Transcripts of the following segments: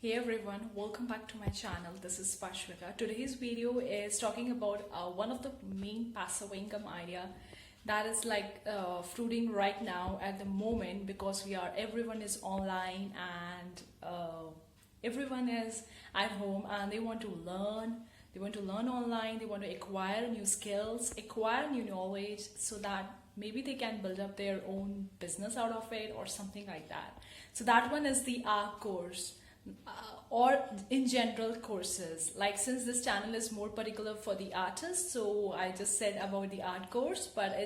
Hey everyone, welcome back to my channel. This is Pashwika. Today's video is talking about one of the main passive income idea that is fruiting right now at the moment, because everyone is online and everyone is at home and they want to learn. They want to learn online. They want to acquire new skills, acquire new knowledge, so that maybe they can build up their own business out of it or something like that. So that one is the art course. Or in general courses, like since this channel is more particular for the artists, so I just said about the art course, but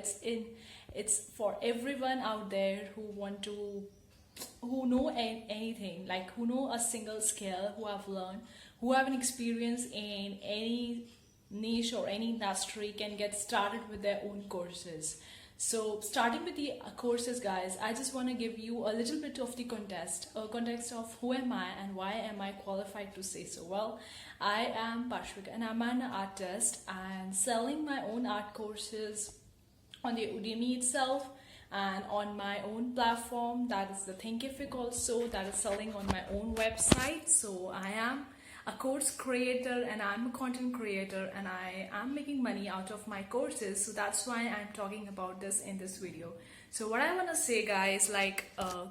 it's for everyone out there who know anything, like who know a single skill, who have learned, who have an experience in any niche or any industry, can get started with their own courses. So starting with the courses, guys, I just want to give you a little bit of the context of who am I and why am I qualified to say so. Well, I am Pashwika and I'm an artist and selling my own art courses on the Udemy itself and on my own platform, that is the Thinkific also, that is selling on my own website. So I am a course creator and I'm a content creator and I am making money out of my courses. So that's why I'm talking about this in this video. So what I want to say, guys,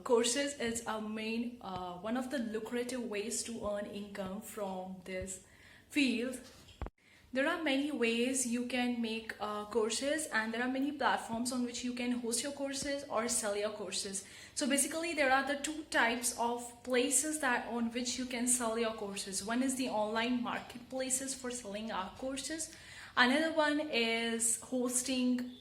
courses is a main one of the lucrative ways to earn income from this field. There are many ways you can make courses, and there are many platforms on which you can host your courses or sell your courses. So basically there are the two types of places that on which you can sell your courses. One is the online marketplaces for selling our courses. Another one is hosting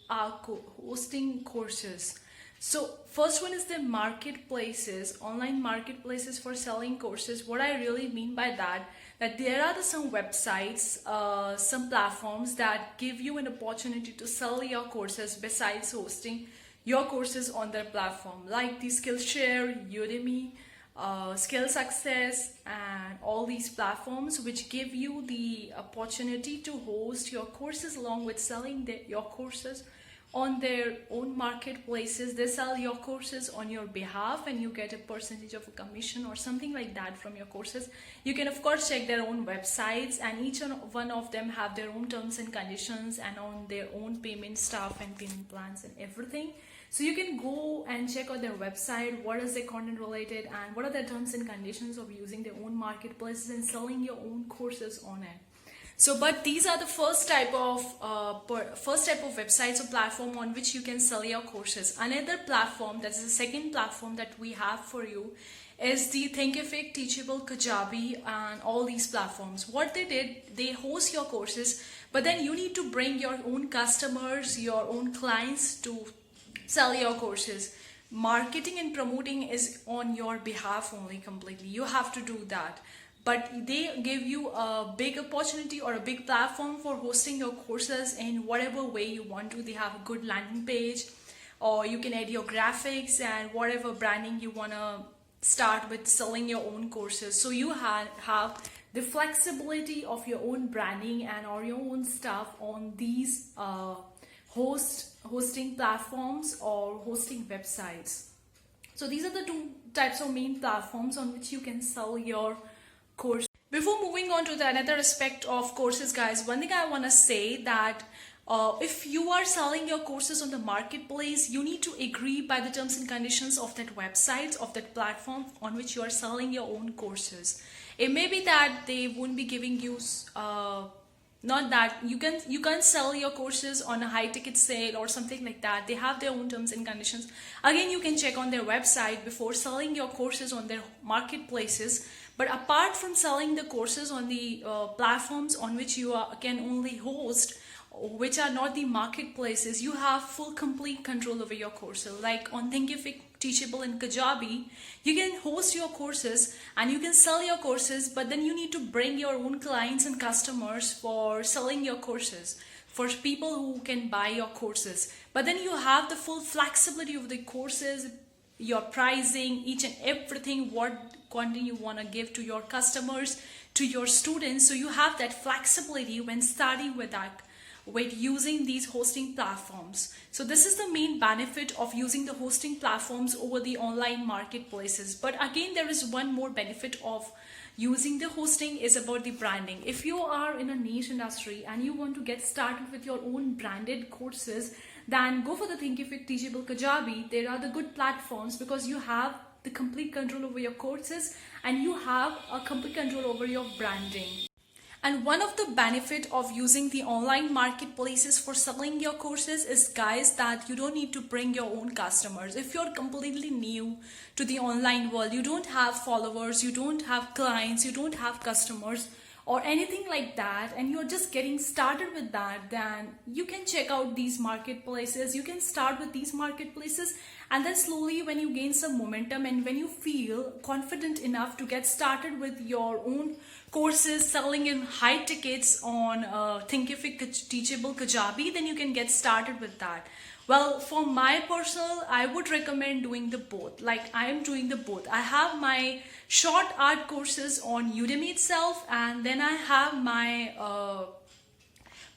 courses. So first one is the marketplaces, online marketplaces for selling courses. What I really mean by that there are some websites, some platforms that give you an opportunity to sell your courses besides hosting your courses on their platform, like the Skillshare, Udemy, Skill Success, and all these platforms which give you the opportunity to host your courses along with selling your courses on their own marketplaces. They sell your courses on your behalf and you get a percentage of a commission or something like that from your courses. You can of course check their own websites, and each one of them have their own terms and conditions and on their own payment stuff and payment plans and everything. So you can go and check out their website, what is their content related and what are their terms and conditions of using their own marketplaces and selling your own courses on it. So, but these are the first type of websites or platform on which you can sell your courses. Another platform, that is the second platform that we have for you, is the Thinkific, Teachable, Kajabi, and all these platforms. What they did, they host your courses, but then you need to bring your own customers, your own clients to sell your courses. Marketing and promoting is on your behalf only completely. You have to do that. But they give you a big opportunity or a big platform for hosting your courses in whatever way you want to. They have a good landing page, or you can add your graphics and whatever branding you want to start with selling your own courses. So you have the flexibility of your own branding and or your own stuff on these hosting platforms or hosting websites. So these are the two types of main platforms on which you can sell your course. Before moving on to the another aspect of courses, guys, one thing I want to say that if you are selling your courses on the marketplace, you need to agree by the terms and conditions of that website, of that platform on which you are selling your own courses. It may be that they won't be giving you not that you can sell your courses on a high ticket sale or something like that. They have their own terms and conditions. Again, you can check on their website before selling your courses on their marketplaces. But apart from selling the courses on the platforms on which you can only host, which are not the marketplaces, you have full complete control over your courses. Like on Thinkific, Teachable, and Kajabi, you can host your courses and you can sell your courses, but then you need to bring your own clients and customers for selling your courses, for people who can buy your courses. But then you have the full flexibility of the courses, your pricing, each and everything, what content you want to give to your customers, to your students. So you have that flexibility when starting with that, with using these hosting platforms. So this is the main benefit of using the hosting platforms over the online marketplaces. But again, there is one more benefit of using the hosting is about the branding. If you are in a niche industry and you want to get started with your own branded courses, then go for the Thinkific, Teachable, Kajabi. There are the good platforms because you have the complete control over your courses and you have a complete control over your branding. And one of the benefit of using the online marketplaces for selling your courses is, guys, that you don't need to bring your own customers. If you're completely new to the online world, you don't have followers, you don't have clients, you don't have customers or anything like that, and you're just getting started with that, then you can check out these marketplaces. You can start with these marketplaces, and then slowly when you gain some momentum and when you feel confident enough to get started with your own courses selling in high tickets on Thinkific, Teachable, Kajabi, then you can get started with that. Well, for my personal, I would recommend doing the both. Like I am doing the both. I have my short art courses on Udemy itself, and then I have my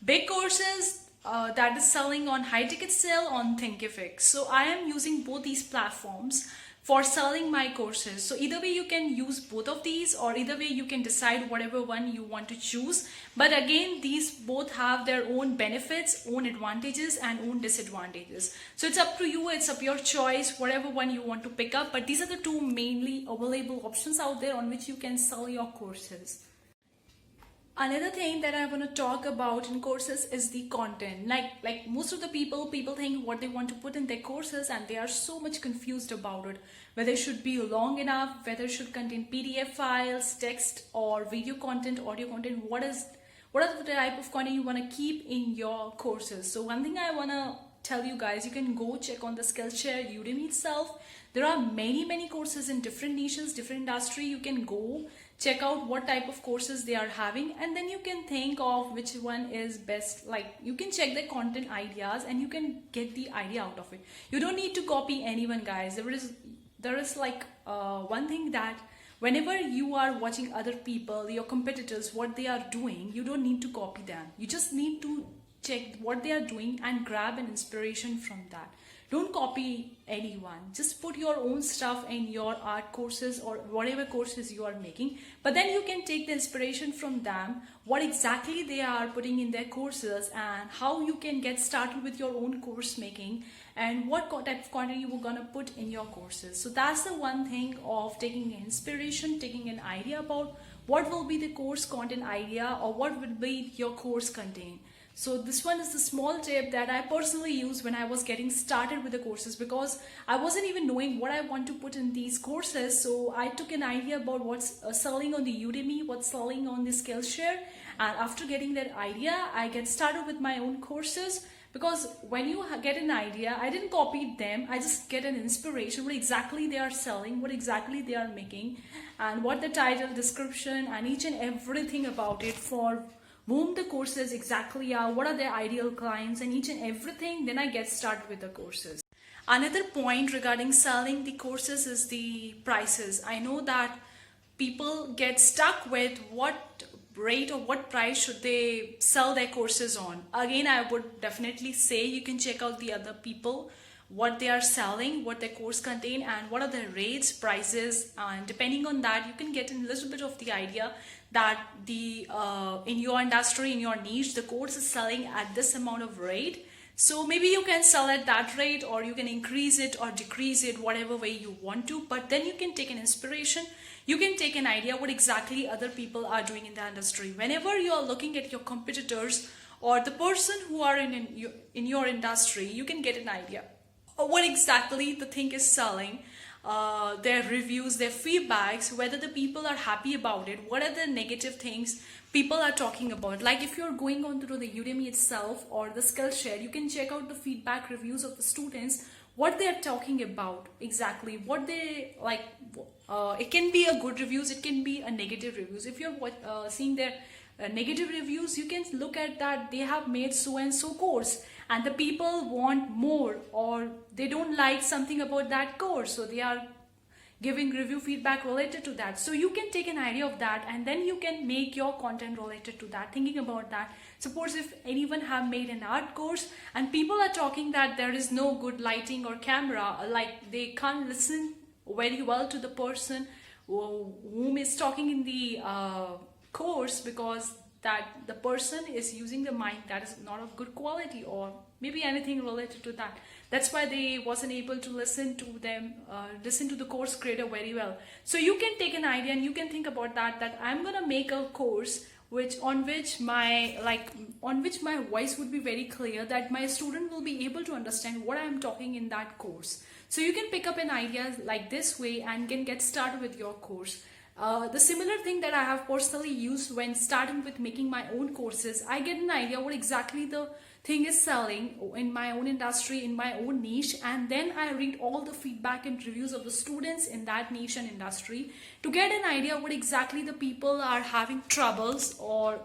big courses that is selling on high ticket sale on Thinkific. So I am using both these platforms for selling my courses. So either way you can use both of these, or either way you can decide whatever one you want to choose. But again, these both have their own benefits, own advantages and own disadvantages. So it's up to you, it's up your choice, whatever one you want to pick up. But these are the two mainly available options out there on which you can sell your courses. Another thing that I want to talk about in courses is the content. Like most of the people think what they want to put in their courses and they are so much confused about it. Whether it should be long enough, whether it should contain PDF files, text or video content, audio content, what are the type of content you want to keep in your courses. So one thing I want to tell you guys, you can go check on the Skillshare Udemy itself. There are many courses in different niches, different industry. You can go check out what type of courses they are having, and then you can think of which one is best. Like you can check the content ideas and you can get the idea out of it. You don't need to copy anyone, guys. There is like one thing that whenever you are watching other people, your competitors, what they are doing, you don't need to copy them. You just need to check what they are doing and grab an inspiration from that. Don't copy anyone. Just put your own stuff in your art courses or whatever courses you are making. But then you can take the inspiration from them, what exactly they are putting in their courses and how you can get started with your own course making and what type of content you were gonna put in your courses. So that's the one thing of taking inspiration, taking an idea about what will be the course content idea or what would be your course contain. So this one is the small tip that I personally used when I was getting started with the courses, because I wasn't even knowing what I want to put in these courses. So I took an idea about what's selling on the Udemy, what's selling on the Skillshare. And after getting that idea, I get started with my own courses. Because when you get an idea, I didn't copy them. I just get an inspiration, what exactly they are selling, what exactly they are making, and what the title, description, and each and everything about it, for whom the courses exactly are, what are their ideal clients, and each and everything. Then I get started with the courses. Another point regarding selling the courses is the prices. I know that people get stuck with what rate or what price should they sell their courses on. Again, I would definitely say you can check out the other people, what they are selling, what their course contain, and what are the rates, prices, and depending on that you can get a little bit of the idea that the in your industry, in your niche, the course is selling at this amount of rate. So maybe you can sell at that rate, or you can increase it or decrease it, whatever way you want to. But then you can take an inspiration, you can take an idea what exactly other people are doing in the industry. Whenever you are looking at your competitors or the person who are in your industry, you can get an idea of what exactly the thing is selling, their reviews, their feedbacks, whether the people are happy about it, what are the negative things people are talking about. Like if you're going on through the Udemy itself or the Skillshare, you can check out the feedback reviews of the students, what they're talking about exactly, what they like. It can be a good reviews, it can be a negative reviews. If you're seeing their negative reviews, you can look at that they have made so and so course and the people want more, or they don't like something about that course, so they are giving review feedback related to that. So you can take an idea of that and then you can make your content related to that, thinking about that. Suppose if anyone have made an art course and people are talking that there is no good lighting or camera, like they can't listen very well to the person whom is talking in the course, because that the person is using the mic that is not of good quality, or maybe anything related to that. That's why they wasn't able to listen to the course creator very well. So you can take an idea and you can think about that I'm gonna make a course on which my voice would be very clear, that my student will be able to understand what I'm talking in that course. So you can pick up an idea like this way and can get started with your course. The similar thing that I have personally used when starting with making my own courses, I get an idea what exactly the thing is selling in my own industry, in my own niche, and then I read all the feedback and reviews of the students in that niche and industry to get an idea what exactly the people are having troubles, or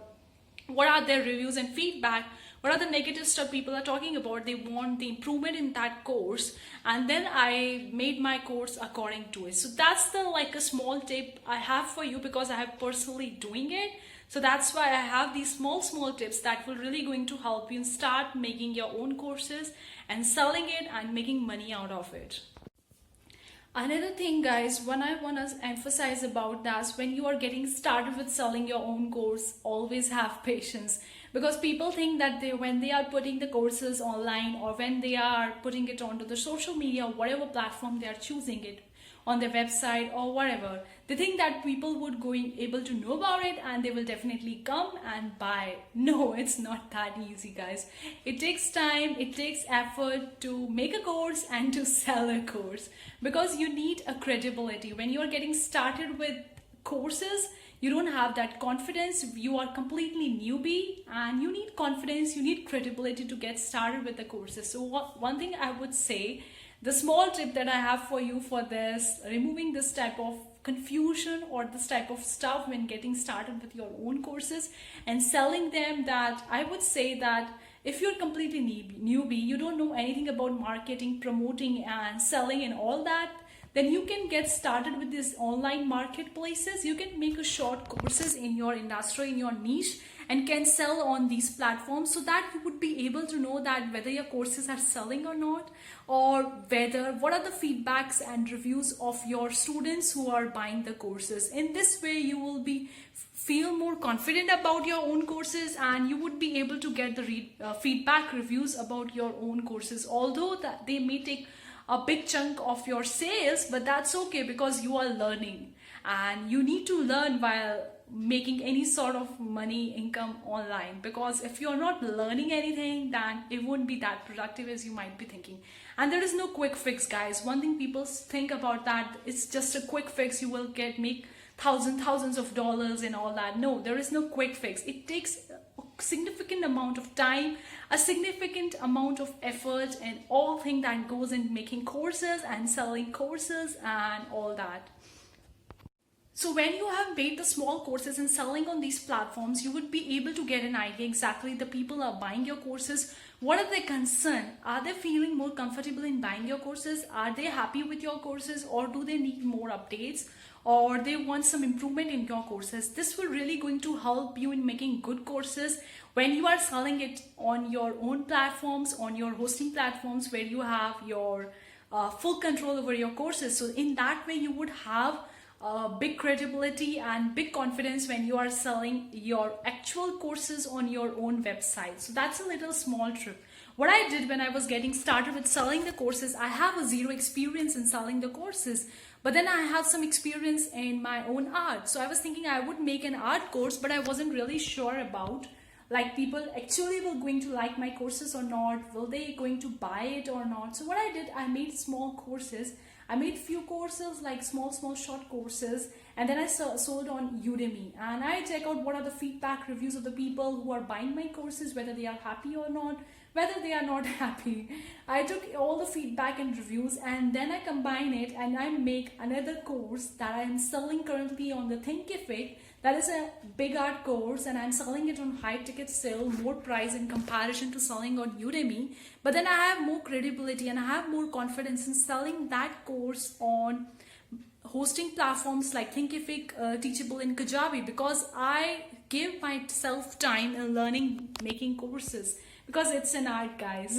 what are their reviews and feedback, what are the negative stuff people are talking about, they want the improvement in that course, and then I made my course according to it. So that's the a small tip I have for you, because I have personally doing it. So that's why I have these small tips that will really going to help you start making your own courses and selling it and making money out of it. Another thing, guys, what I want to emphasize about that, when you are getting started with selling your own course, always have patience. Because people think that when they are putting the courses online, or when they are putting it onto the social media, whatever platform they are choosing it, on their website or whatever, they think that people would able to know about it and they will definitely come and buy. No, it's not that easy, guys. It takes time, it takes effort to make a course and to sell a course, because you need a credibility. When you are getting started with courses, you don't have that confidence, you are completely newbie, and you need confidence, you need credibility to get started with the courses. So one thing I would say, the small tip that I have for you for this, removing this type of confusion or this type of stuff when getting started with your own courses and selling them, that I would say that if you're completely newbie, you don't know anything about marketing, promoting and selling and all that, then you can get started with these online marketplaces. You can make a short courses in your industry, in your niche, and can sell on these platforms, so that you would be able to know that whether your courses are selling or not, or what are the feedbacks and reviews of your students who are buying the courses. In this way, you will feel more confident about your own courses, and you would be able to get the feedback reviews about your own courses, although that they may take a big chunk of your sales, but that's okay, because you are learning and you need to learn while making any sort of money income online. Because if you're not learning anything, then it won't be that productive as you might be thinking. And there is no quick fix, guys. One thing people think about that, it's just a quick fix, you will make thousands of dollars and all that. No, there is no quick fix. It takes a significant amount of time, a significant amount of effort, and all thing that goes in making courses and selling courses and all that. So when you have made the small courses and selling on these platforms, you would be able to get an idea exactly the people are buying your courses. What are their concern? Are they feeling more comfortable in buying your courses? Are they happy with your courses, or do they need more updates, or they want some improvement in your courses? This will really going to help you in making good courses when you are selling it on your own platforms, on your hosting platforms, where you have your full control over your courses. So in that way, you would have big credibility and big confidence when you are selling your actual courses on your own website. So that's a little small trip. What I did when I was getting started with selling the courses, I have a zero experience in selling the courses, but then I have some experience in my own art. So I was thinking I would make an art course, but I wasn't really sure about people actually will going to like my courses or not, will they going to buy it or not. So what I did, I made small courses. I made few courses, like small short courses, and then I sold on Udemy, and I check out what are the feedback reviews of the people who are buying my courses, whether they are happy or not, whether they are not happy. I took all the feedback and reviews, and then I combine it and I make another course that I am selling currently on the Thinkific. That is a big art course, and I'm selling it on high ticket sale, more price in comparison to selling on Udemy. But then I have more credibility and I have more confidence in selling that course on hosting platforms like Thinkific, Teachable, and Kajabi, because I give myself time in learning making courses, because it's an art, guys.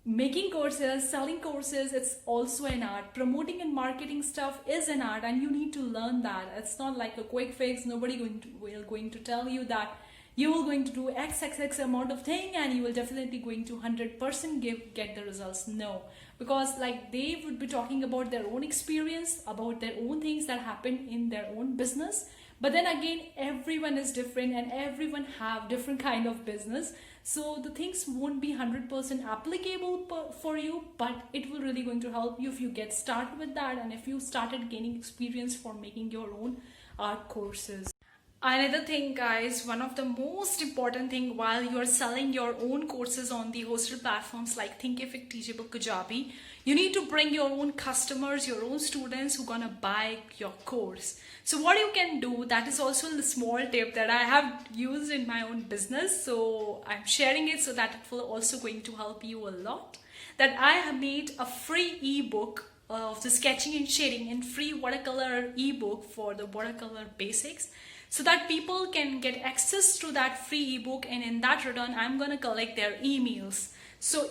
making courses, selling courses, it's also an art. Promoting and marketing stuff is an art, and you need to learn that. It's not like a quick fix. Nobody going to tell you that you will going to do x amount of thing and you will definitely going to 100% get the results. No, because like they would be talking about their own experience, about their own things that happen in their own business. But then again, everyone is different and everyone have different kind of business, so the things won't be 100% applicable for you, but it will really going to help you if you get started with that, and if you started gaining experience for making your own art courses. Another thing, guys, one of the most important thing while you're selling your own courses on the hosted platforms like Thinkific, Teachable, Kajabi, you need to bring your own customers, your own students who gonna buy your course. So what you can do, that is also the small tip that I have used in my own business. So I'm sharing it so that it will also going to help you a lot. That I have made a free ebook of the sketching and shading and free watercolor ebook for the watercolor basics, so that people can get access to that free ebook, and in that return I'm gonna collect their emails. So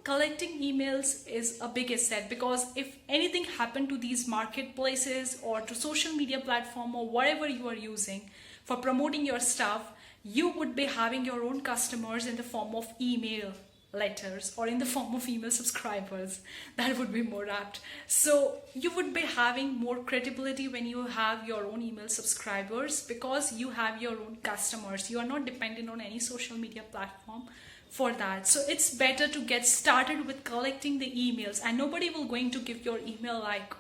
collecting emails is a big asset, because if anything happened to these marketplaces or to social media platform or whatever you are using for promoting your stuff, you would be having your own customers in the form of email letters or in the form of email subscribers. That would be more apt. So you would be having more credibility when you have your own email subscribers, because you have your own customers. You are not dependent on any social media platform for that. So it's better to get started with collecting the emails, and nobody will going to give your email like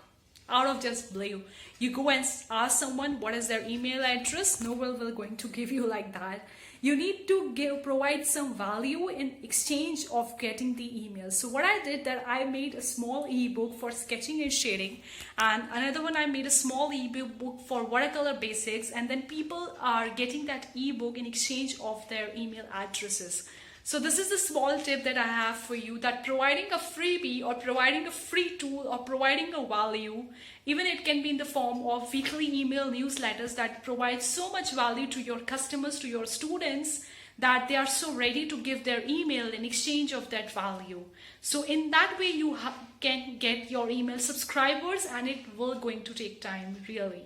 out of just blue. You go and ask someone what is their email address. No one will going to give you like that. You need to provide some value in exchange of getting the emails. So what I did, that I made a small ebook for sketching and shading, and another one I made a small ebook for watercolor basics, and then people are getting that ebook in exchange of their email addresses. So this is the small tip that I have for you, that providing a freebie or providing a free tool or providing a value, even it can be in the form of weekly email newsletters that provide so much value to your customers, to your students, that they are so ready to give their email in exchange of that value. So in that way you can get your email subscribers, and it will going to take time, really.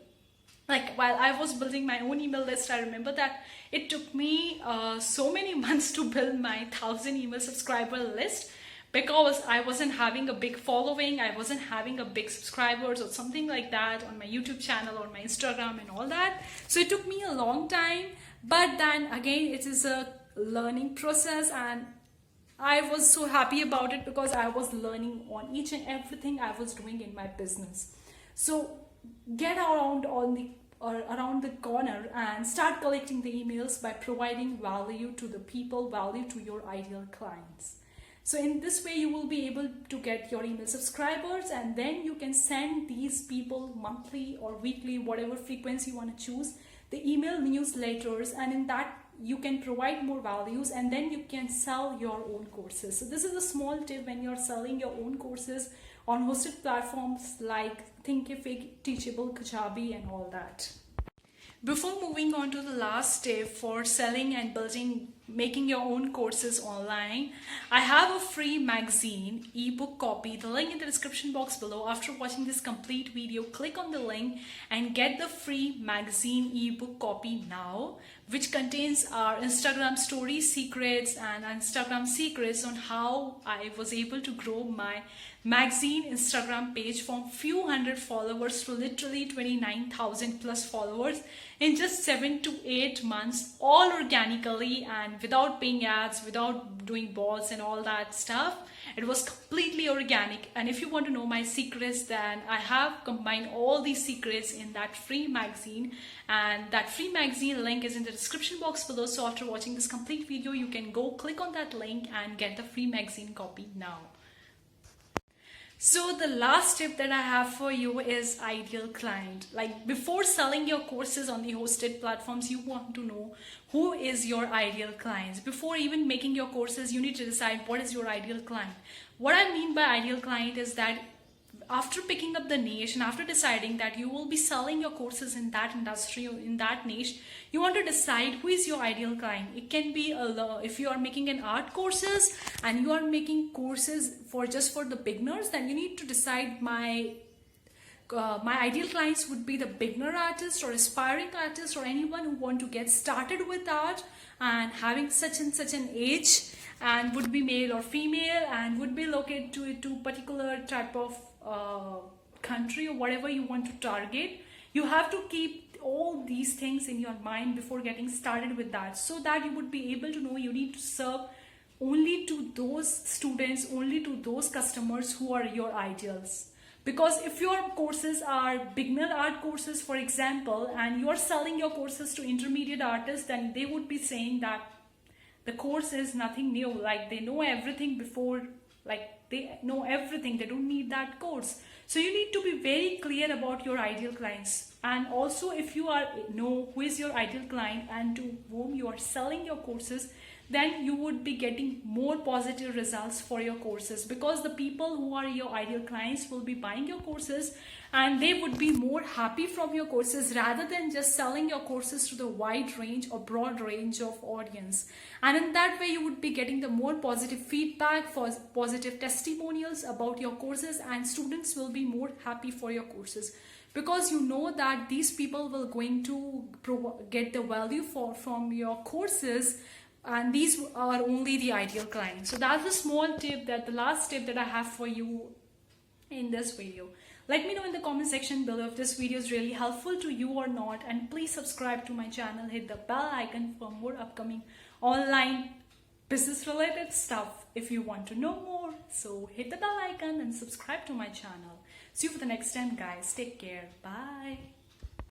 Like while I was building my own email list, I remember that it took me so many months to build my 1,000 email subscriber list, because I wasn't having a big following, I wasn't having a big subscribers or something like that on my YouTube channel or my Instagram and all that. So it took me a long time, but then again it is a learning process, and I was so happy about it because I was learning on each and everything I was doing in my business. So get around the corner and start collecting the emails by providing value to the people, value to your ideal clients. So in this way you will be able to get your email subscribers, and then you can send these people monthly or weekly, whatever frequency you want to choose, the email newsletters, and in that you can provide more values, and then you can sell your own courses. So this is a small tip when you're selling your own courses on hosted platforms like Thinkific, Teachable, Kajabi and all that. Before moving on to the last tip for selling and making your own courses online, I have a free magazine ebook copy, the link in the description box below. After watching this complete video, click on the link and get the free magazine ebook copy now, which contains our Instagram story secrets and Instagram secrets on how I was able to grow my magazine Instagram page from few hundred followers to literally 29,000 plus followers in just 7 to 8 months, all organically and without paying ads, without doing bots and all that stuff. It was completely organic. And if you want to know my secrets, then I have combined all these secrets in that free magazine, and that free magazine link is in the description box below. So after watching this complete video, you can go click on that link and get the free magazine copy now. So the last tip that I have for you is ideal client. Like before selling your courses on the hosted platforms, you want to know who is your ideal clients. Before even making your courses, you need to decide what is your ideal client. What I mean by ideal client is that after picking up the niche and after deciding that you will be selling your courses in that industry or in that niche, you want to decide who is your ideal client. It can be if you are making an art courses and you are making courses for just for the beginners, then you need to decide my ideal clients would be the beginner artist or aspiring artist or anyone who want to get started with art and having such and such an age and would be male or female and would be located to particular type of country or whatever you want to target. You have to keep all these things in your mind before getting started with that, so that you would be able to know you need to serve only to those students, only to those customers who are your ideals. Because if your courses are beginner art courses, for example, and you are selling your courses to intermediate artists, then they would be saying that the course is nothing new, like they know everything before, like they know everything, they don't need that course. So you need to be very clear about your ideal clients. And also, if you know who is your ideal client and to whom you are selling your courses, then you would be getting more positive results for your courses, because the people who are your ideal clients will be buying your courses and they would be more happy from your courses rather than just selling your courses to the wide range or broad range of audience. And in that way you would be getting the more positive feedback, for positive testimonials about your courses, and students will be more happy for your courses, because you know that these people will going to get the value from your courses, and these are only the ideal clients. So that's the small tip, that the last tip that I have for you in this video. Let me know in the comment section below if this video is really helpful to you or not, and please subscribe to my channel, hit the bell icon for more upcoming online business related stuff if you want to know more. So hit the bell icon and subscribe to my channel. See you for the next time, guys. Take care. Bye.